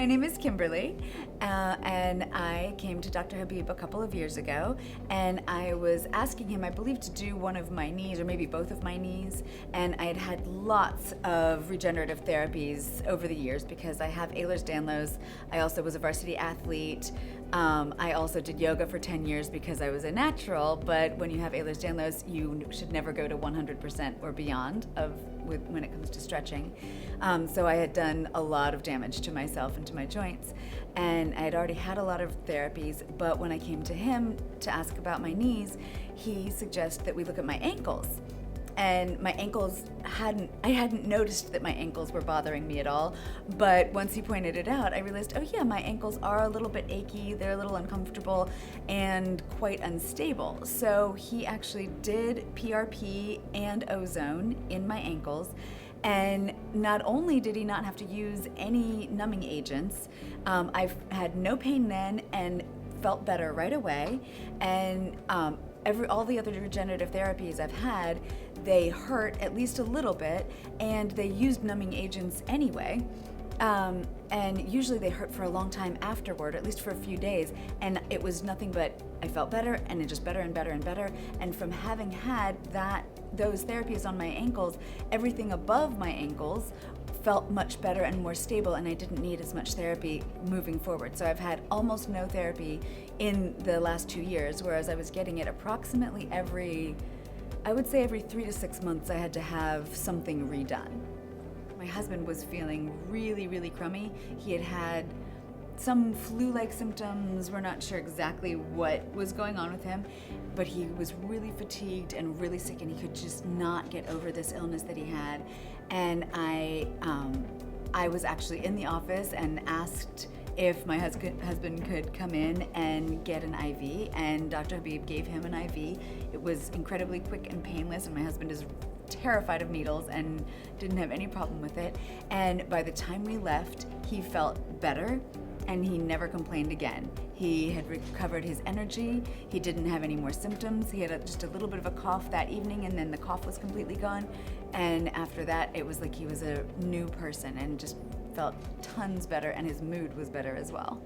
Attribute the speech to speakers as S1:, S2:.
S1: My name is Kimberly, and I came to Dr. Habib a couple of years ago, and I was asking him, I believe, to do one of my knees, or maybe both of my knees, and I had had lots of regenerative therapies over the years because I have Ehlers-Danlos. I also was a varsity athlete. I also did yoga for 10 years because I was a natural, but when you have Ehlers-Danlos, you should never go to 100% or beyond when it comes to stretching. So I had done a lot of damage to myself and to my joints, and I had already had a lot of therapies, but when I came to him to ask about my knees, he suggested that we look at my ankles. And my ankles I hadn't noticed that my ankles were bothering me at all, but once he pointed it out, I realized, oh yeah, my ankles are a little bit achy, they're a little uncomfortable, and quite unstable. So he actually did PRP and ozone in my ankles, and not only did he not have to use any numbing agents, I've had no pain then and felt better right away, and all the other regenerative therapies I've had, they hurt at least a little bit, and they used numbing agents anyway. And usually they hurt for a long time afterward, at least for a few days. And it was nothing but I felt better, and it just better and better and better. And from having had those therapies on my ankles, everything above my ankles felt much better and more stable, and I didn't need as much therapy moving forward. So I've had almost no therapy in the last 2 years, whereas I was getting it approximately every 3 to 6 months I had to have something redone. My husband was feeling really, really crummy. He had had some flu-like symptoms. We're not sure exactly what was going on with him, but he was really fatigued and really sick, and he could just not get over this illness that he had. And I was actually in the office and asked if my husband could come in and get an IV, and Dr. Habib gave him an IV. It was incredibly quick and painless, and my husband is terrified of needles and didn't have any problem with it. And by the time we left, he felt better, and he never complained again. He had recovered his energy. He didn't have any more symptoms. He had just a little bit of a cough that evening, and then the cough was completely gone. And after that, it was like he was a new person and just felt tons better, and his mood was better as well.